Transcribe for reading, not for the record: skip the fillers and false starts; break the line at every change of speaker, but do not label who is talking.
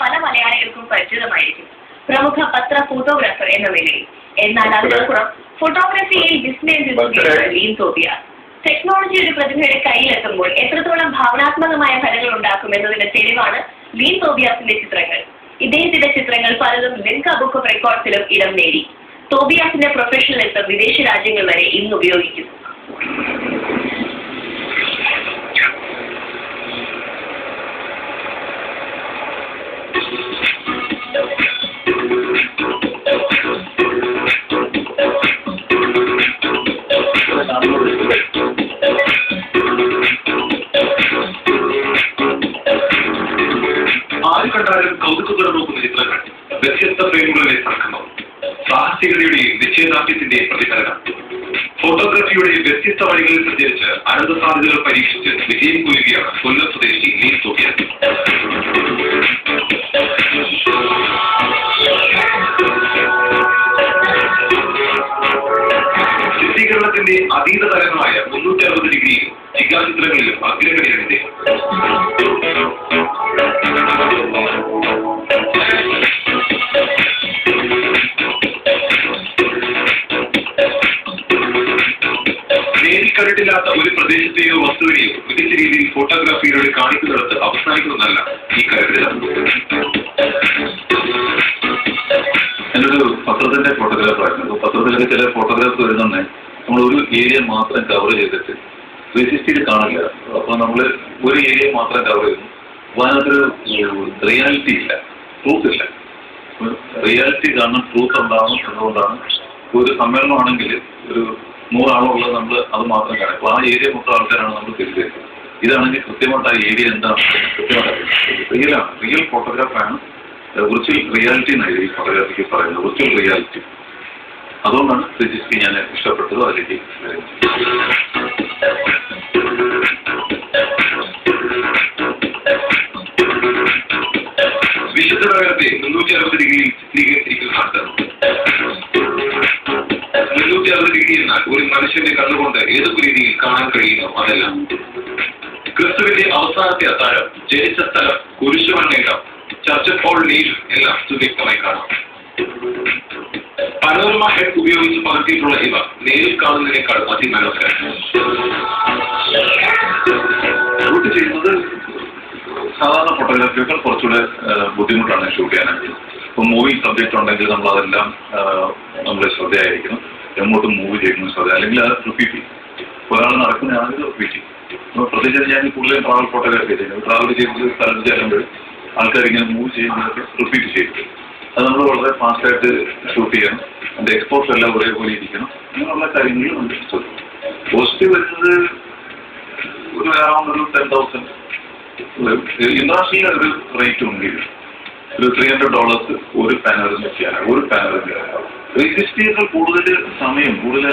പല മലയാളികൾക്കും പരിചിതമായിരിക്കും. പ്രമുഖ പത്ര ഫോട്ടോഗ്രാഫർ എന്ന നിലയിൽ. എന്നാൽ അതിനപ്പുറം ഫോട്ടോഗ്രാഫിയിൽ ബിസിനസ് ചെയ്യുകയാണ് ലീൻ തോബിയാസ്. ടെക്നോളജിയുടെ പ്രതിഭയുടെ കയ്യിലെത്തുമ്പോൾ എത്രത്തോളം ഭാവനാത്മകമായ ഫലങ്ങൾ ഉണ്ടാക്കും എന്നതിന്റെ തെളിവാണ് ലീൻ തോബിയാസിന്റെ ചിത്രങ്ങൾ. ഇദ്ദേഹത്തിന്റെ ചിത്രങ്ങൾ പലതും ലിൻക ബുക്ക് ഓഫ് റെക്കോർഡ്സിലും ഇടം നേടി. തോബിയാസിന്റെ പ്രൊഫഷണലിസം വിദേശ രാജ്യങ്ങൾ വരെ ഇന്ന് ഉപയോഗിക്കുന്നു.
ആര് കണ്ടാലും കൗതുകത്തോടെ നോക്കുന്ന ചിത്രങ്ങൾ, വ്യത്യസ്ത ഫ്രെയിമുകളിലെ സംഗമം, സാഹസികതയുടെയും നിശ്ചയദാർഢ്യത്തിന്റെയും പ്രതിഫലനം. ഫോട്ടോഗ്രാഫിയുടെ വ്യത്യസ്ത വഴികളിൽ സഞ്ചരിച്ച് അനന്ത സാധ്യതകൾ പരീക്ഷിച്ച് വിജയം കൊയ്യുകയാണ് കൊല്ലം സ്വദേശി ലീൻ തോബിയാസ്. ചിത്രീകരണത്തിന്റെ അതീത തലങ്ങളായ 360 ഡിഗ്രിയിലും ചിത്രാചിത്രങ്ങളിലും അഗ്രഗണിയാണ് ഇദ്ദേഹം. നേരിൽ കണ്ടിട്ടില്ലാത്ത ഒരു പ്രദേശത്തെയോ വസ്തുവിനെയോ മികച്ച രീതിയിൽ ഫോട്ടോഗ്രാഫിയിലൂടെ കാണിക്കുന്നിടത്ത് അവസാനിക്കുന്നതല്ല ഈ കരുതൽ.
എന്നൊരു പത്രത്തിന്റെ ഫോട്ടോഗ്രാഫറായിരുന്നു. പത്രത്തിലൊക്കെ ചില ഫോട്ടോഗ്രാഫ് വരുന്നുണ്ട്, നമ്മൾ ഒരു ഏരിയ മാത്രം കവർ ചെയ്തിട്ട് 360 കാണില്ല. അപ്പൊ നമ്മള് ഒരു ഏരിയ മാത്രം കവർ ചെയ്യുന്നു. അപ്പൊ അതിനകത്തൊരു റിയാലിറ്റി ഇല്ല, ട്രൂത്ത് ഇല്ല. റിയാലിറ്റി കാരണം ട്രൂത്ത് ഉണ്ടാവണം എന്നുകൊണ്ടാണ് ഒരു സമ്മേളനമാണെങ്കിൽ ഒരു 100 ആളുള്ളത് നമ്മൾ അത് മാത്രം കാണും. അപ്പൊ ആ ഏരിയ മൊത്തം ആൾക്കാരാണ് നമ്മൾ തിരിച്ചെടുക്കുന്നത്. ഇതാണെങ്കിൽ കൃത്യമായിട്ട് ആ ഏരിയ എന്താണ് കൃത്യമായിട്ട് റിയലാണ്. റിയൽ ഫോട്ടോഗ്രാഫാണ് വിർച്വൽ റിയാലിറ്റി എന്നാണ് ഈ ഫോട്ടോഗ്രാഫിക്ക് പറയുന്നത്. Virtual reality. അതുകൊണ്ടാണ് 360 ഞാൻ ഇഷ്ടപ്പെട്ടത്. അതിലേക്ക്
വിശുദ്ധ നഗരത്തെ 360 ഡിഗ്രിയിൽ ചിത്രീകരിച്ചിരിക്കുന്നതാണ്. 360 ഡിഗ്രി എന്നാൽ ഒരു മനുഷ്യന്റെ കണ്ണുകൊണ്ട് ഏതൊക്കെ രീതിയിൽ കാണാൻ കഴിയുമോ അതെല്ലാം. ക്രിസ്തുവിന്റെ അവസാനത്തെ അത്താഴം, ജനിച്ച സ്ഥലം, കുരിശുമണ്ണേറ്റം, ചർച്ച് ഓൾ നീൽ എല്ലാം സുവ്യക്തമായി കാണാം. പനോരമ ഹെഡ് ഉപയോഗിച്ച് പകർത്തിയിട്ടുള്ള ഇവ നേരിൽ കാണുന്നതിനേക്കാൾ അതിമനോഹരം.
ഷൂട്ട് ചെയ്യുന്നത് സാധാരണ ഫോട്ടോഗ്രാഫിയേക്കാൾ കുറച്ചുകൂടെ ബുദ്ധിമുട്ടാണ് ഷൂട്ട് ചെയ്യാനായിട്ട്. ഇപ്പം മൂവി സബ്ജക്റ്റ് ഉണ്ടെങ്കിൽ നമ്മളതെല്ലാം നമ്മൾ ശ്രദ്ധയായിരിക്കണം. എങ്ങോട്ടും മൂവ് ചെയ്യുന്നത് ശ്രദ്ധ, അല്ലെങ്കിൽ അത് റിപ്പീറ്റ് ചെയ്യും. ഒരാൾ നടക്കുന്നതാണെങ്കിൽ റിപ്പീറ്റ് ചെയ്യും. അപ്പോൾ പ്രത്യേകിച്ച് ഞാൻ കൂടുതലും ട്രാവൽ ഫോട്ടോഗ്രാഫി ചെയ്യുന്നത്. ട്രാവൽ ചെയ്ത് സ്ഥലത്ത് ചെല്ലുമ്പോൾ ആൾക്കാർ ഇങ്ങനെ മൂവ് ചെയ്യുന്നതൊക്കെ റിപ്പീറ്റ് ചെയ്യും. അത് നമ്മൾ വളരെ ഫാസ്റ്റായിട്ട് ഷൂട്ട് ചെയ്യണം. അതിൻ്റെ എക്സ്പോർട്സ് എല്ലാം ഒരേപോലെ ഇരിക്കണം. അങ്ങനെയുള്ള കാര്യങ്ങൾ നമ്മൾ ശ്രദ്ധിക്കും. കോസ്റ്റ് വരുന്നത് ഒരു അറൗണ്ട് ഒരു 10,000. ഇന്റർനാഷണൽ ഒരു റേറ്റ് ഉണ്ട്. ഒരു $300 ഒരു പാനറിന് ചെയ്യാനാണ്. ഒരു പാനറിന് 360 കൂടുതൽ സമയം കൂടുതൽ